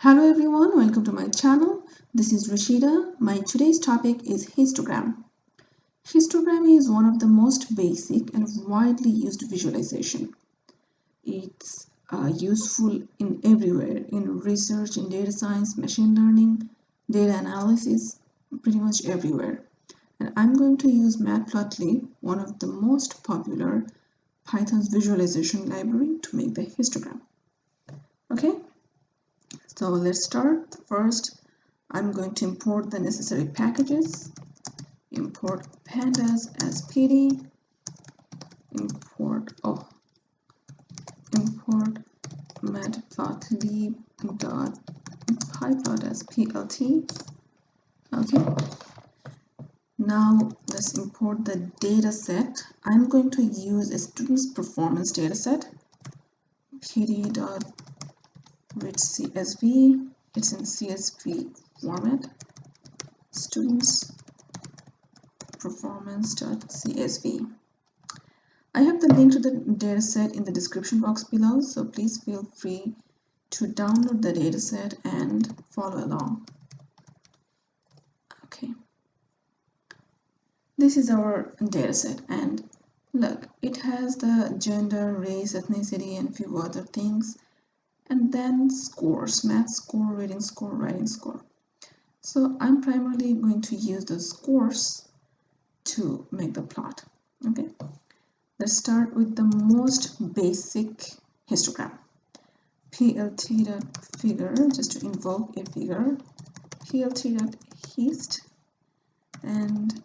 Hello everyone, welcome to my channel. This is Rashida. My today's topic is histogram. Histogram is one of the most basic and widely used visualization. It's useful in everywhere, in research, in data science, machine learning, data analysis, pretty much everywhere. And I'm going to use Matplotlib, one of the most popular Python's visualization library, to make the histogram. Okay? So let's start. First, I'm going to import the necessary packages. Import pandas as PD. Import matplotlib.pyplot as plt. Okay. Now let's import the data set. I'm going to use a student's performance data set. pd.readCSV. It's in CSV format. Students performance.csv. I have the link to the dataset in the description box below, so please feel free to download the dataset and follow along. Okay, this is our dataset, and look, it has the gender, race, ethnicity, and a few other things, and then scores: math score, reading score, writing score. So I'm primarily going to use the scores to make the plot. Okay, let's start with the most basic histogram. plt.figure, just to invoke a figure, plt.hist, and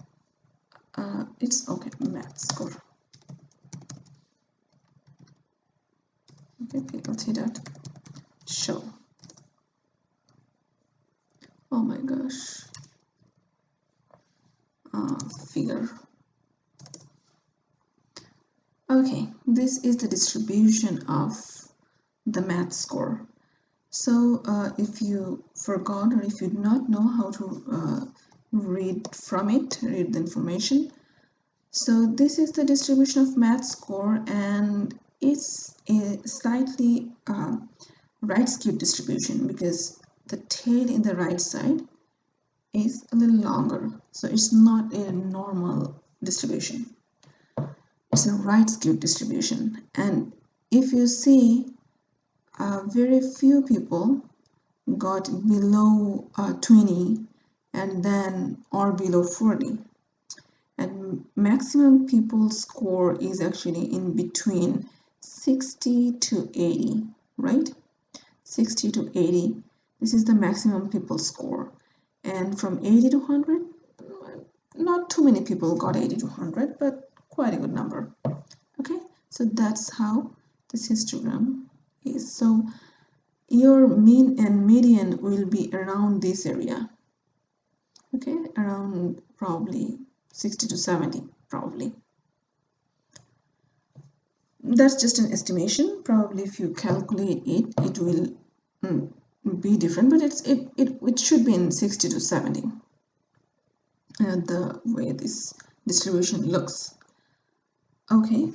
it's okay, math score. Okay, plt.show. Oh my gosh. Figure. Okay, this is the distribution of the math score. So if you forgot or if you do not know how to read the information, so this is the distribution of math score, and it's a slightly right skewed distribution because the tail in the right side is a little longer, so it's not a normal distribution. It's a right skewed distribution, and if you see, very few people got below 20 and then or below 40, and maximum people score is actually in between 60 to 80, right? 60 to 80, this is the maximum people score. And from 80 to 100, not too many people got 80 to 100, but quite a good number. Okay, so that's how this histogram is. So your mean and median will be around this area. Okay, around probably 60 to 70, probably. That's just an estimation. Probably if you calculate it, it will be different, but it should be in 60 to 70. The way this distribution looks. Okay,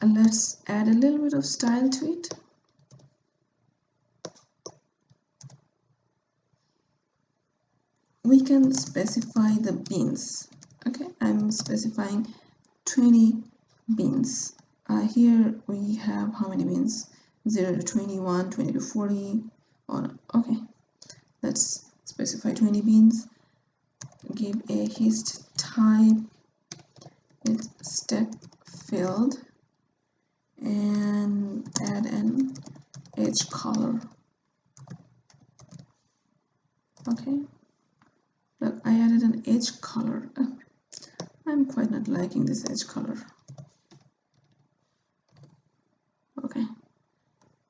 let's add a little bit of style to it. We can specify the bins. Okay, I'm specifying 20 bins. Here we have how many bins? 0 to 21, 20 to 40. Okay, let's specify 20 bins. Give a hist type, it's step filled, and add an edge color. Okay, look, I added an edge color. I'm quite not liking this edge color. Okay,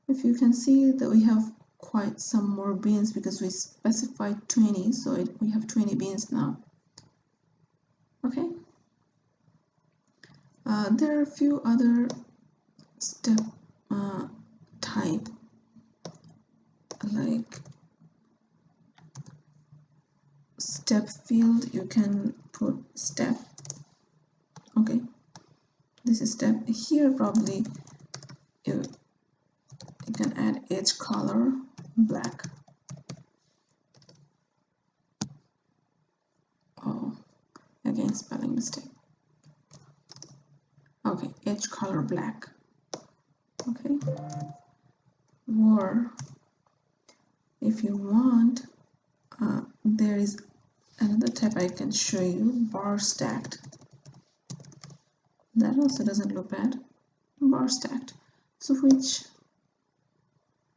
if you can see that we have quite some more bins because we specified 20, so we have 20 bins now. Okay, there are a few other step type, like step field. You can put step. Okay, this is step. Here probably you can add edge color black. again, spelling mistake. Okay, edge color black. Okay, or if you want, there is another tab I can show you, bar stacked. That also doesn't look bad. Bar stacked. So which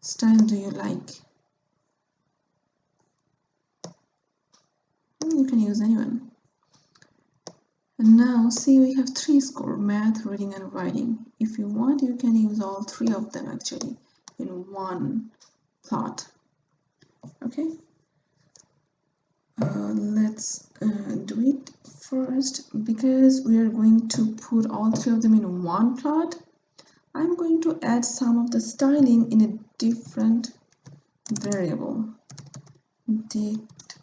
style do you like? You can use anyone. And now see, we have 3 score: math, reading and writing. If you want, you can use all 3 of them actually in one plot. Okay, let's do it first. Because we are going to put all 3 of them in one plot, I'm going to add some of the styling in a different variable. Dict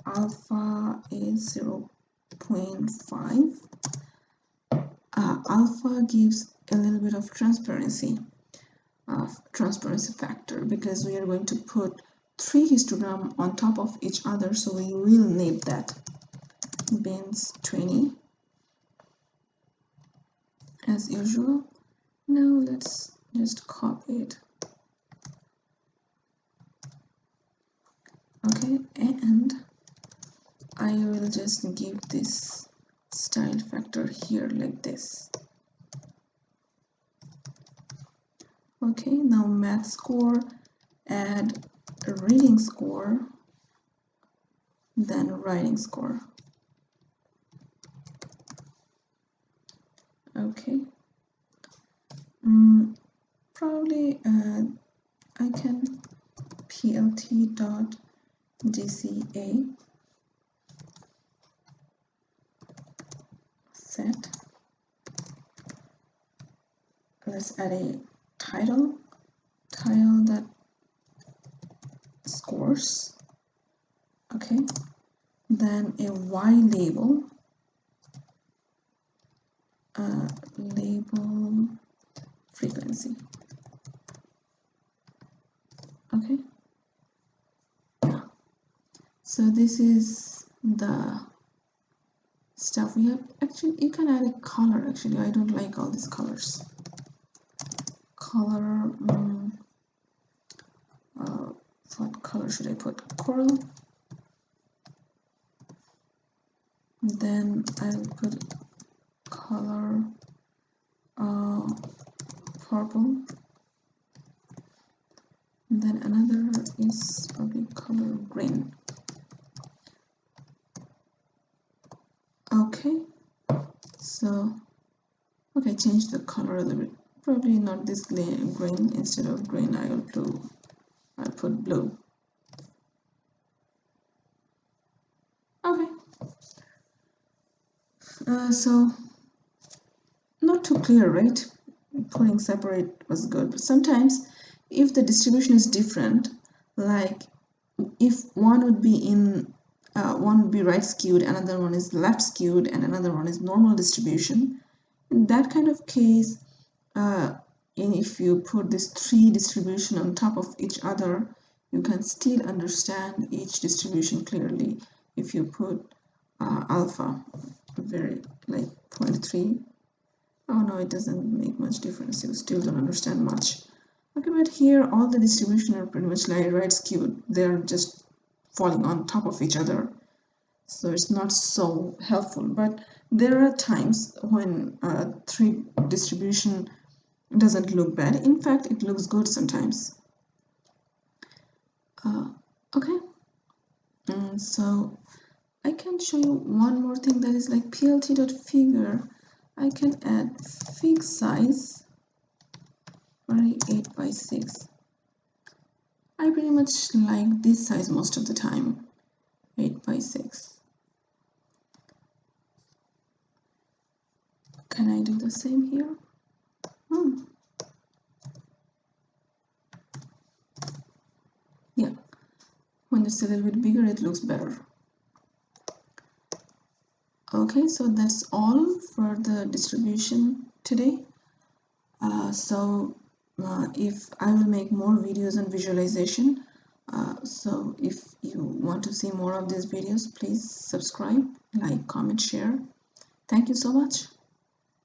alpha is 0.5. Alpha gives a little bit of transparency factor, because we are going to put 3 histogram on top of each other, so we will need that. Bins 20 as usual. Now let's just copy it. Okay, and I will just give this style factor here like this. Okay, now math score, add reading score, then writing score. Okay, probably I can plt.dca set. Let's add a title that scores. Okay, then a y label, label frequency. Okay, yeah, so this is the stuff we have. Actually, you can add a color. Actually, I don't like all these colors. Color, what color should I put? Coral. Then I'll put color purple. And then another is probably color green. Okay, so okay, change the color a little bit. Probably not this green. Instead of green, I'll put blue. Okay, so not too clear, right? Putting separate was good, but sometimes if the distribution is different, like if one would be in one would be right skewed, another one is left skewed, and another one is normal distribution, in that kind of case, and if you put this 3 distribution on top of each other, you can still understand each distribution clearly. If you put alpha very like 0.3, oh no, it doesn't make much difference. You still don't understand much. Okay, but here all the distribution are pretty much like right skewed. They're just falling on top of each other, so it's not so helpful. But there are times when 3 distribution doesn't look bad. In fact, it looks good sometimes. Okay, and so I can show you one more thing, that is like plt.figure. I can add fig size 8x6. I pretty much like this size most of the time, 8x6. Can I do the same here? Yeah, when it's a little bit bigger, it looks better. Okay, so that's all for the distribution today. If I will make more videos on visualization, So if you want to see more of these videos, please subscribe, like, comment, share. Thank you so much.